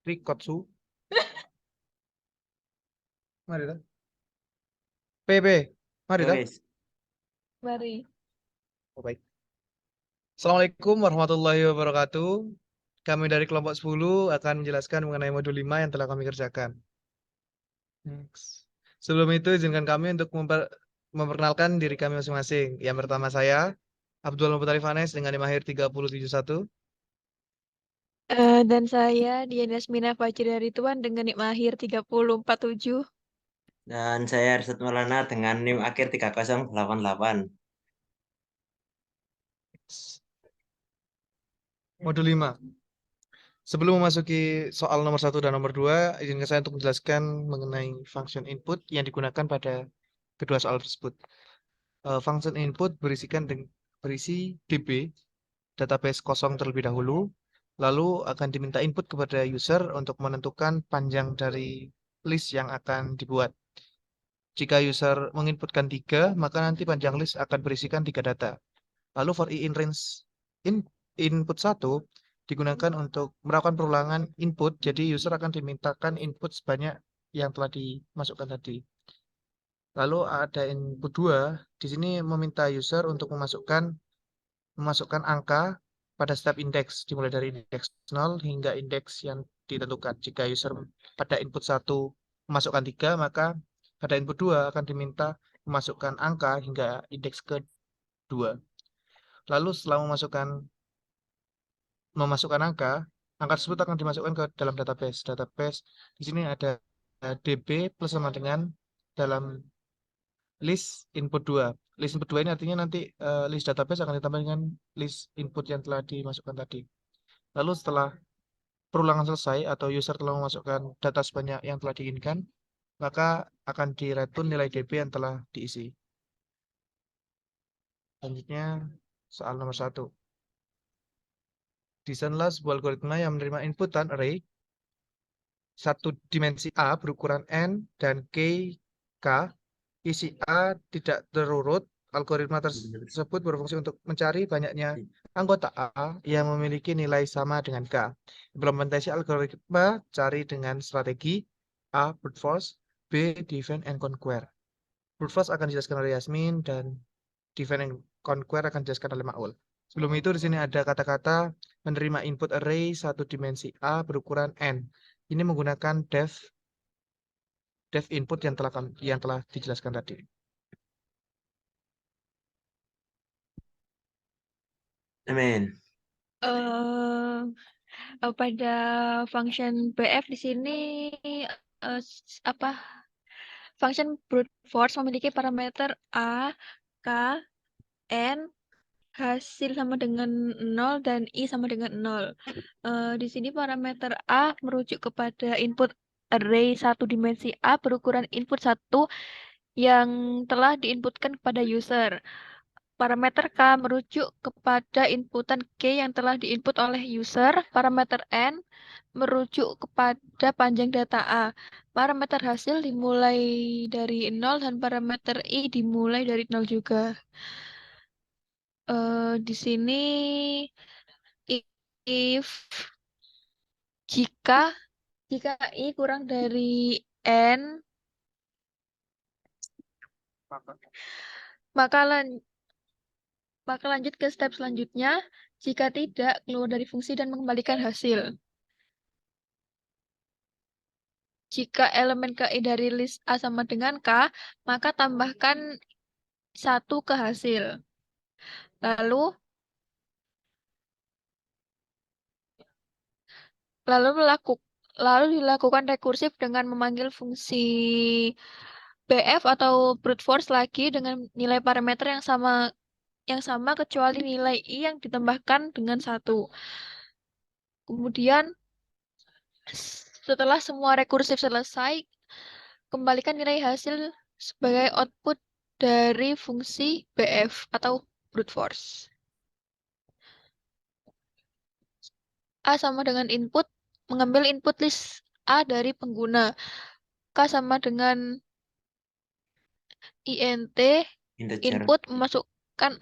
Rikotsu. Mari dah. PB. Mari dah. Wes. Mari. Oh, baik. Assalamualaikum warahmatullahi wabarakatuh. Kami dari kelompok 10 akan menjelaskan mengenai modul 5 yang telah kami kerjakan. Next. Sebelum itu izinkan kami untuk memperkenalkan diri kami masing-masing. Yang pertama saya, Abdul Muhtari Vanes dengan NIM akhir 3071. Dan saya Diana Yasmina Fajri Rituan dengan NIM akhir 3047. Dan saya Arsyad Maulana dengan NIM akhir 3088. Modul 5. Sebelum memasuki soal nomor 1 dan nomor 2, izinkan saya untuk menjelaskan mengenai function input yang digunakan pada kedua soal tersebut. Function input berisi DB, database kosong terlebih dahulu, lalu akan diminta input kepada user untuk menentukan panjang dari list yang akan dibuat. Jika user menginputkan 3, maka nanti panjang list akan berisikan 3 data. Lalu for i in range input 1 digunakan untuk melakukan perulangan input, jadi user akan dimintakan input sebanyak yang telah dimasukkan tadi. Lalu ada input 2, di sini meminta user untuk memasukkan angka pada setiap indeks, dimulai dari indeks 0 hingga indeks yang ditentukan. Jika user pada input 1 memasukkan 3, maka pada input 2 akan diminta memasukkan angka hingga indeks ke-2. Lalu setelah memasukkan angka tersebut akan dimasukkan ke dalam database. Database di sini ada DB plus sama dengan dalam list input 2. List input 2 ini artinya nanti list database akan ditambah dengan list input yang telah dimasukkan tadi. Lalu setelah perulangan selesai atau user telah memasukkan data sebanyak yang telah diinginkan, maka akan di-return nilai DB yang telah diisi. Selanjutnya soal nomor 1. Desainlah sebuah algoritma yang menerima inputan array satu dimensi A berukuran N dan K. Isi A tidak terurut. Algoritma tersebut berfungsi untuk mencari banyaknya anggota A yang memiliki nilai sama dengan K. Implementasi algoritma cari dengan strategi A. Brute force, B. Define and conquer. Brute force akan dijelaskan oleh Yasmin dan Define and conquer akan dijelaskan oleh Maul. Sebelum itu di sini ada kata-kata menerima input array satu dimensi A berukuran N. Ini menggunakan def input yang telah dijelaskan tadi. Amin. Pada function BF di sini function brute force memiliki parameter A, K, N, hasil sama dengan 0 dan I sama dengan 0. Di sini parameter A merujuk kepada input array satu dimensi A berukuran input 1 yang telah diinputkan kepada user. Parameter K merujuk kepada inputan K yang telah diinput oleh user. Parameter N merujuk kepada panjang data A. Parameter hasil dimulai dari 0 dan parameter I dimulai dari 0 juga. Di sini if jika I kurang dari N, maka lanjut ke step selanjutnya. Jika tidak, keluar dari fungsi dan mengembalikan hasil. Jika elemen KI dari list A sama dengan K, maka tambahkan 1 ke hasil. Lalu dilakukan rekursif dengan memanggil fungsi BF atau brute force lagi dengan nilai parameter yang sama kecuali nilai I yang ditambahkan dengan 1. Kemudian setelah semua rekursif selesai, kembalikan nilai hasil sebagai output dari fungsi BF atau brute force. A sama dengan input, mengambil input list A dari pengguna. K sama dengan int, Integer. input memasukkan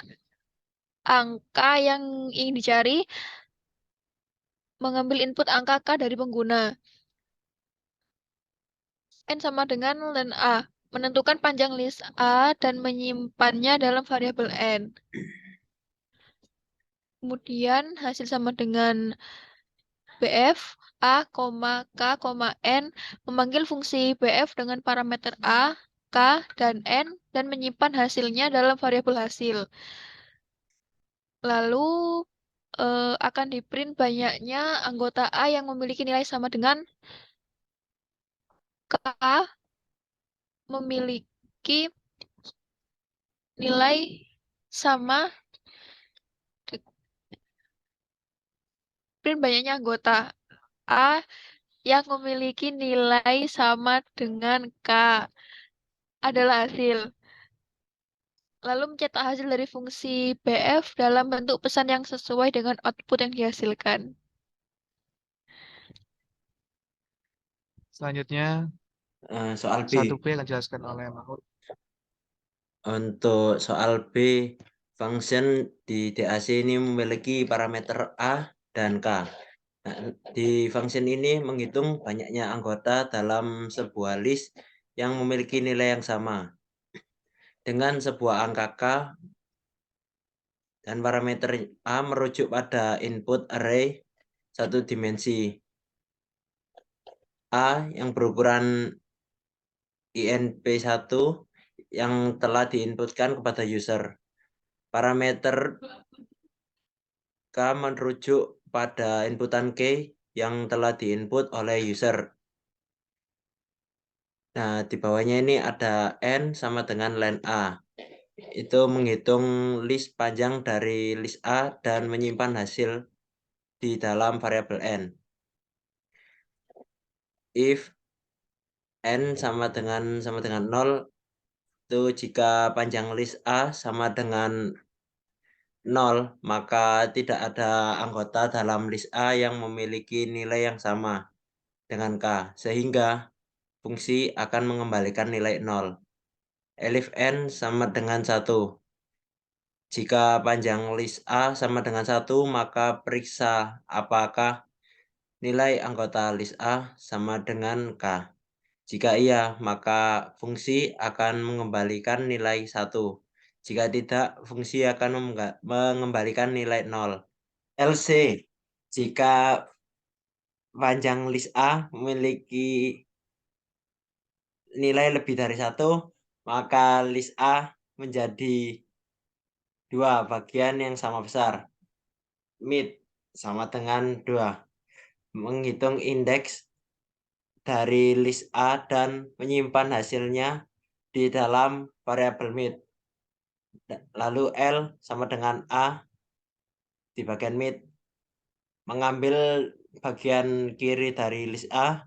angka yang ingin dicari, mengambil input angka K dari pengguna. N sama dengan len A. Menentukan panjang list A dan menyimpannya dalam variabel N. Kemudian hasil sama dengan BF A, K, N memanggil fungsi BF dengan parameter A, K, dan N dan menyimpan hasilnya dalam variabel hasil. Lalu akan diprint banyaknya anggota A yang memiliki nilai sama dengan K memiliki nilai sama print banyaknya anggota A yang memiliki nilai sama dengan K adalah hasil. Lalu mencetak hasil dari fungsi BF dalam bentuk pesan yang sesuai dengan output yang dihasilkan. Selanjutnya, Soal B. 1B akan dijelaskan oleh Mahmud. Untuk soal B, function di DAC ini memiliki parameter A dan K. Nah, di function ini menghitung banyaknya anggota dalam sebuah list yang memiliki nilai yang sama. Dengan sebuah angka K dan parameter A merujuk pada input array satu dimensi A yang berukuran INP1 yang telah diinputkan kepada user. Parameter K merujuk pada inputan K yang telah diinput oleh user. Nah, di bawahnya ini ada N sama dengan len A. Itu menghitung list panjang dari list A dan menyimpan hasil di dalam variabel N. If N sama dengan 0, itu jika panjang list A sama dengan 0, maka tidak ada anggota dalam list A yang memiliki nilai yang sama dengan K, sehingga fungsi akan mengembalikan nilai 0. Elif N sama dengan 1. Jika panjang list A sama dengan 1, maka periksa apakah nilai anggota list A sama dengan K. Jika iya, maka fungsi akan mengembalikan nilai 1. Jika tidak, fungsi akan mengembalikan nilai 0. LC, jika panjang list A memiliki nilai lebih dari 1, maka list A menjadi 2 bagian yang sama besar. Mid sama dengan 2. Menghitung indeks dari list A dan menyimpan hasilnya di dalam variabel mid. Lalu L sama dengan A di bagian mid. Mengambil bagian kiri dari list A,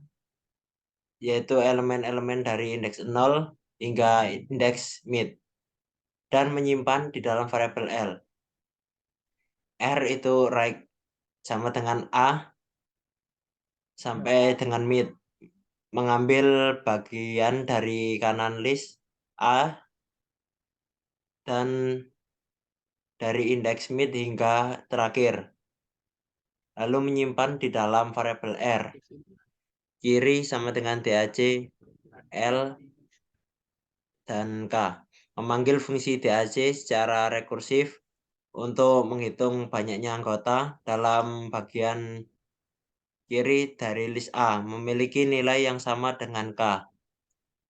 yaitu elemen-elemen dari indeks 0 hingga indeks mid, dan menyimpan di dalam variabel L. R itu right sama dengan A sampai dengan mid. Mengambil bagian dari kanan list A dan dari indeks mid hingga terakhir. Lalu menyimpan di dalam variabel R. Kiri sama dengan DAC, L, dan K. Memanggil fungsi DAC secara rekursif untuk menghitung banyaknya anggota dalam bagian kiri dari list A memiliki nilai yang sama dengan K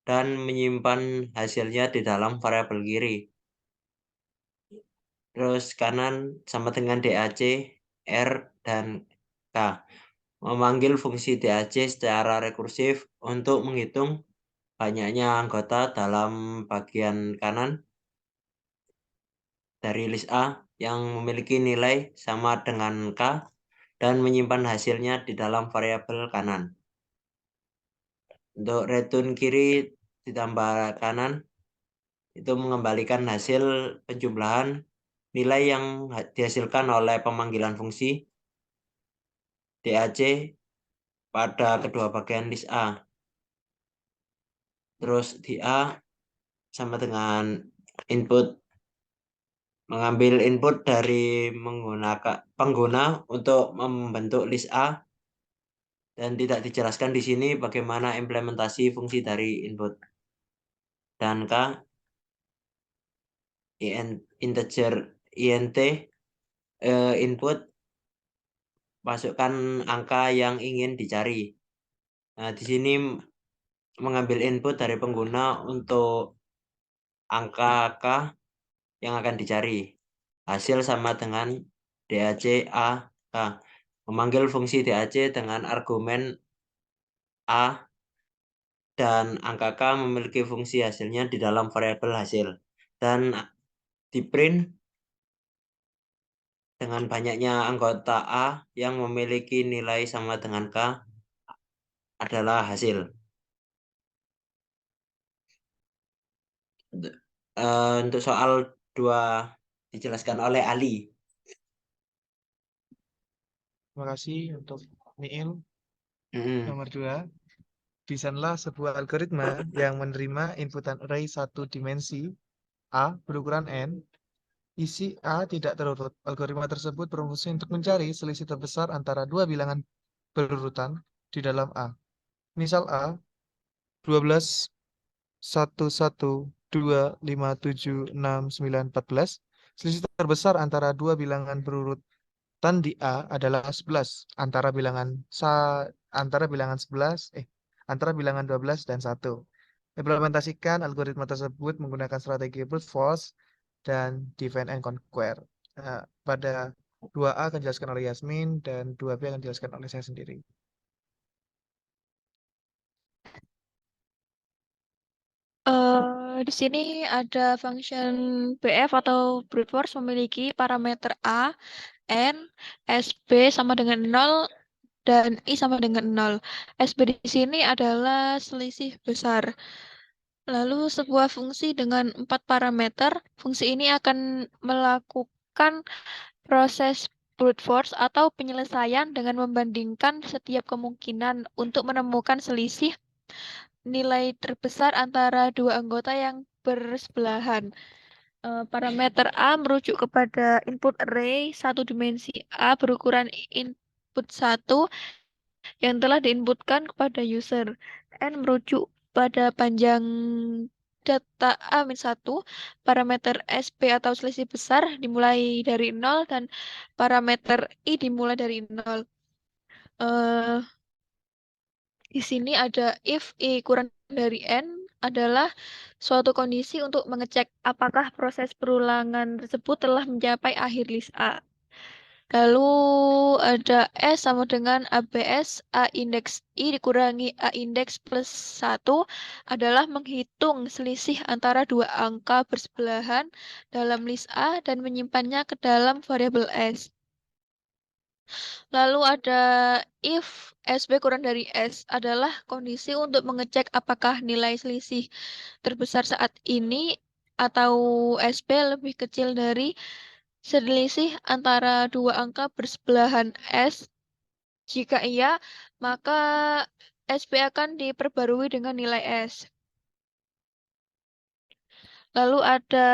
dan menyimpan hasilnya di dalam variabel kiri. Terus kanan sama dengan DAC, R, dan K. Memanggil fungsi DAC secara rekursif untuk menghitung banyaknya anggota dalam bagian kanan dari list A yang memiliki nilai sama dengan K dan menyimpan hasilnya di dalam variabel kanan. Untuk return kiri ditambah kanan, itu mengembalikan hasil penjumlahan nilai yang dihasilkan oleh pemanggilan fungsi DAC pada kedua bagian list A. Terus di A sama dengan input, mengambil input dari menggunakan pengguna untuk membentuk list A dan tidak dijelaskan di sini bagaimana implementasi fungsi dari input. Dan K integer int input masukkan angka yang ingin dicari. Nah, di sini mengambil input dari pengguna untuk angka K yang akan dicari. Hasil sama dengan DAC A K. Memanggil fungsi DAC dengan argumen A dan angka K memiliki fungsi hasilnya di dalam variabel hasil. Dan di print dengan banyaknya anggota A yang memiliki nilai sama dengan K adalah hasil. Untuk soal 2 dijelaskan oleh Ali. Terima kasih untuk Niil. Mm-mm. Nomor 2. Desainlah sebuah algoritma yang menerima inputan array satu dimensi A berukuran N. Isi A tidak terurut. Algoritma tersebut berfungsi untuk mencari selisih terbesar antara dua bilangan berurutan di dalam A. Misal A, 12, 1, 1, 2, 5, 7, 6, 9, 14. Selisih terbesar antara dua bilangan berurutan di A adalah 11 antara bilangan 12 dan 1. Implementasikan algoritma tersebut menggunakan strategi brute force dan divide and conquer. Pada 2A akan dijelaskan oleh Yasmin dan 2B akan dijelaskan oleh saya sendiri. Di sini ada function BF atau brute force memiliki parameter A, N, SB sama dengan 0, dan I sama dengan 0. SB di sini adalah selisih besar. Lalu sebuah fungsi dengan 4 parameter, fungsi ini akan melakukan proses brute force atau penyelesaian dengan membandingkan setiap kemungkinan untuk menemukan selisih nilai terbesar antara dua anggota yang bersebelahan. Parameter A merujuk kepada input array satu dimensi A berukuran input 1 yang telah diinputkan kepada user. N merujuk pada panjang data A-1, parameter SP atau selisih besar dimulai dari 0 dan parameter I dimulai dari 0. Eh, di sini ada if I kurang dari N adalah suatu kondisi untuk mengecek apakah proses perulangan tersebut telah mencapai akhir list A. Lalu ada S sama dengan ABS A indeks I dikurangi A indeks plus 1 adalah menghitung selisih antara dua angka bersebelahan dalam list A dan menyimpannya ke dalam variabel S. Lalu ada if SB kurang dari S adalah kondisi untuk mengecek apakah nilai selisih terbesar saat ini atau SB lebih kecil dari selisih antara dua angka bersebelahan S. Jika iya, maka SB akan diperbarui dengan nilai S. Lalu ada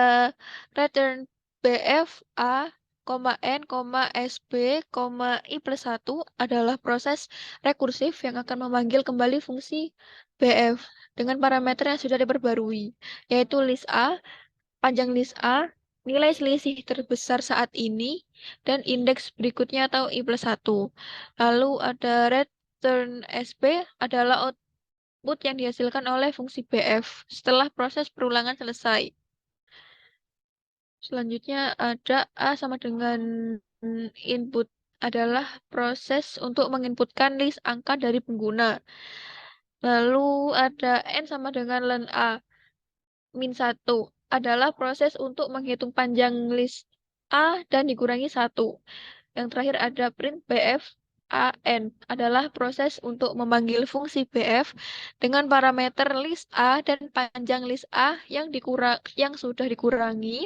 return BF A, N, SB, I plus 1 adalah proses rekursif yang akan memanggil kembali fungsi BF dengan parameter yang sudah diperbarui, yaitu list A, panjang list A, nilai selisih terbesar saat ini, dan indeks berikutnya atau I plus 1. Lalu ada return SB adalah output yang dihasilkan oleh fungsi BF setelah proses perulangan selesai. Selanjutnya ada A sama dengan input adalah proses untuk menginputkan list angka dari pengguna. Lalu ada N sama dengan len A min 1 adalah proses untuk menghitung panjang list A dan dikurangi 1. Yang terakhir ada print BF AN adalah proses untuk memanggil fungsi BF dengan parameter list A dan panjang list A yang sudah dikurangi.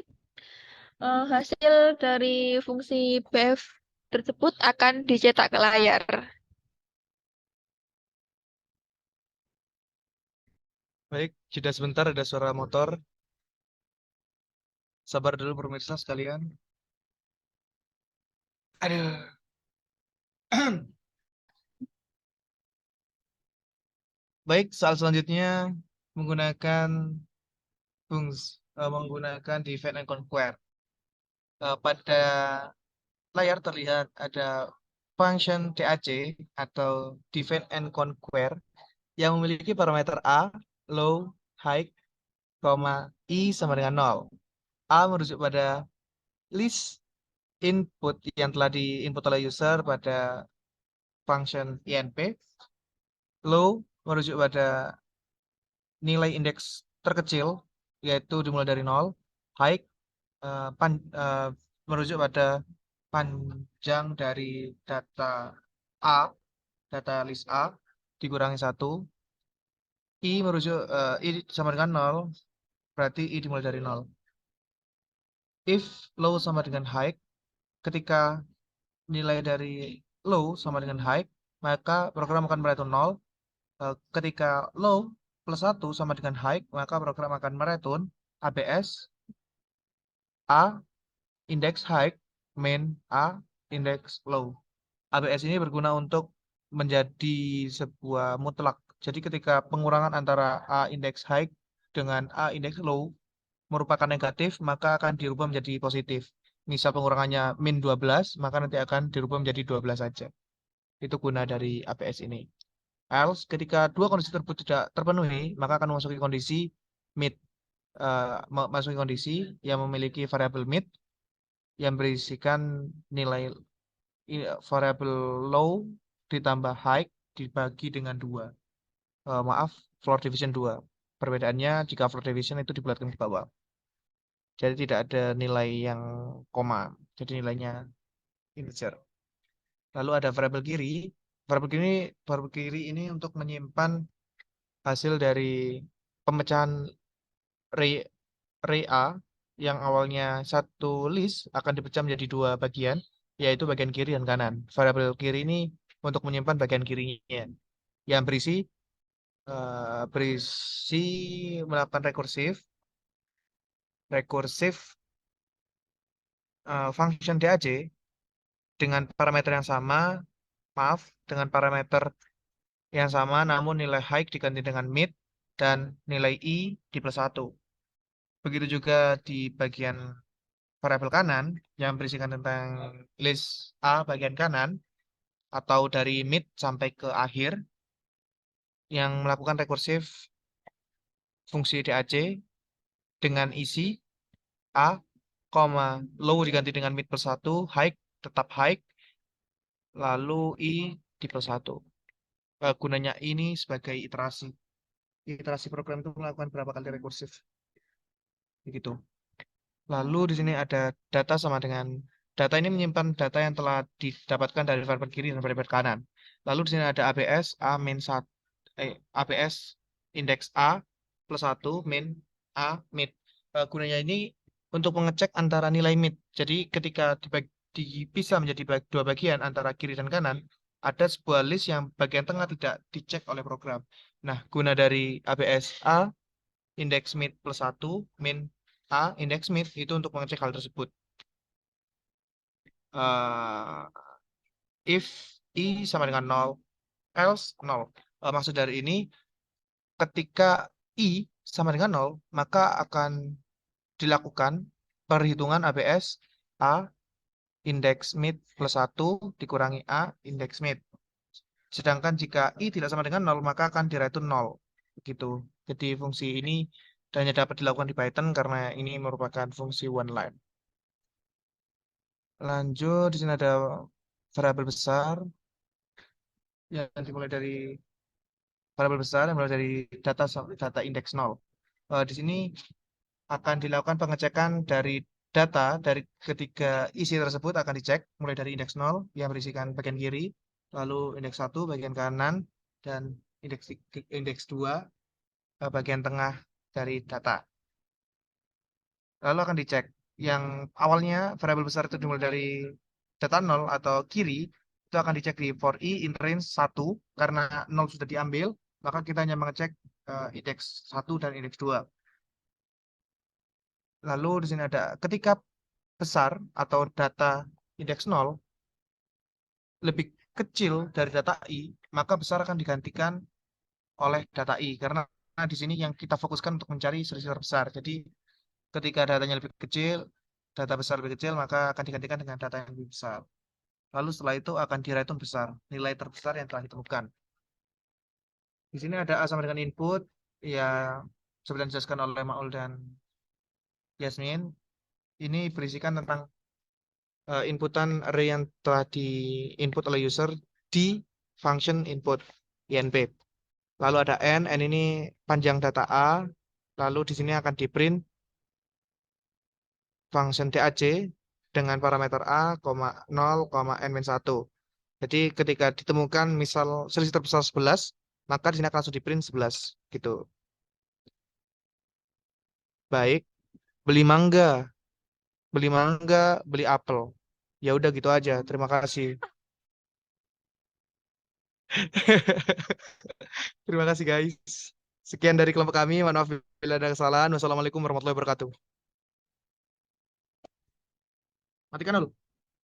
Hasil dari fungsi BF tersebut akan dicetak ke layar. Baik, jeda sebentar, ada suara motor. Sabar dulu pemirsa sekalian. Aduh. Baik, soal selanjutnya menggunakan menggunakan divide and conquer. Pada layar terlihat ada function DAC atau divide and conquer yang memiliki parameter A, low, high, I sama dengan 0. A merujuk pada list input yang telah diinput oleh user pada function INP. Low merujuk pada nilai indeks terkecil, yaitu dimulai dari 0. High merujuk pada panjang dari data A, data list A, dikurangi 1. I merujuk I sama dengan 0, berarti I dimulai dari 0. If low sama dengan high, ketika nilai dari low sama dengan high, maka program akan mereturn 0. Ketika low plus 1 sama dengan high, maka program akan mereturn ABS A index high min A index low. ABS ini berguna untuk menjadi sebuah mutlak. Jadi ketika pengurangan antara A index high dengan A index low merupakan negatif, maka akan dirubah menjadi positif. Misal pengurangannya min 12, maka nanti akan dirubah menjadi 12 saja. Itu guna dari ABS ini. Else, ketika dua kondisi tersebut tidak terpenuhi, maka akan memasuki kondisi mid. Masuki kondisi yang memiliki variabel mid yang berisikan nilai variabel low ditambah high dibagi dengan 2. Maaf, floor division 2. Perbedaannya jika floor division itu dibulatkan ke bawah. Jadi tidak ada nilai yang koma. Jadi nilainya integer. Lalu ada variabel kiri. Variabel kiri ini untuk menyimpan hasil dari pemecahan array A yang awalnya satu list akan dipecah menjadi 2 bagian, yaitu bagian kiri dan kanan. Variabel kiri ini untuk menyimpan bagian kirinya yang berisi melakukan rekursif function DAC dengan parameter yang sama, dengan parameter yang sama, namun nilai high diganti dengan mid dan nilai I di plus 1. Begitu juga di bagian variabel kanan yang berisikan tentang list A bagian kanan atau dari mid sampai ke akhir yang melakukan rekursif fungsi DAC dengan isi A, low diganti dengan mid plus 1, high tetap high, lalu I di plus 1. Gunanya ini sebagai iterasi. Iterasi program itu melakukan berapa kali rekursif. Begitu. Lalu di sini ada data sama dengan data ini menyimpan data yang telah didapatkan dari variabel kiri dan variabel kanan. Lalu di sini ada ABS ABS indeks A plus 1 min A mid. Gunanya ini untuk mengecek antara nilai mid. Jadi ketika dipisah menjadi dua bagian antara kiri dan kanan, ada sebuah list yang bagian tengah tidak dicek oleh program. Nah, guna dari ABS A indeks mid plus 1 min A indeks mid itu untuk mengecek hal tersebut. If I sama dengan 0, else 0. Maksud dari ini, ketika I sama dengan 0, maka akan dilakukan perhitungan ABS A indeks mid plus 1 dikurangi A indeks mid. Sedangkan jika I tidak sama dengan 0, maka akan direturn 0. Begitu. Jadi fungsi ini hanya dapat dilakukan di Python karena ini merupakan fungsi one line. Lanjut, di sini ada variabel besar yang dimulai dari variabel besar yang mulai dari data indeks 0. Di sini akan dilakukan pengecekan dari data dari ketiga isi tersebut akan dicek mulai dari indeks 0 yang berisikan bagian kiri, lalu indeks 1 bagian kanan, dan indeks 2 bagian tengah dari data. Lalu akan dicek yang awalnya variabel besar itu dimulai dari data 0 atau kiri, itu akan dicek di for I in range 1 karena 0 sudah diambil, maka kita hanya mengecek indeks 1 dan indeks 2. Lalu di sini ada ketika besar atau data indeks 0 lebih kecil dari data I, maka besar akan digantikan oleh data I karena di sini yang kita fokuskan untuk mencari selisih terbesar. Jadi ketika datanya lebih kecil, data besar lebih kecil, maka akan digantikan dengan data yang lebih besar. Lalu setelah itu akan dirhitung besar, nilai terbesar yang telah ditemukan. Di sini ada A sama dengan input, ya seperti yang dijelaskan oleh Maul dan Yasmin. Ini berisikan tentang inputan array yang telah di-input oleh user di function input, INP. Lalu ada N ini panjang data A, lalu di sini akan di-print function DAC dengan parameter A, 0, N-1. Jadi ketika ditemukan misal selisih terbesar 11, maka di sini akan langsung di-print 11 gitu. Baik, beli mangga, beli apel. Ya udah gitu aja. Terima kasih. Terima kasih guys. Sekian dari kelompok kami. Mohon maaf bila ada kesalahan. Wassalamualaikum warahmatullahi wabarakatuh. Matikan dulu.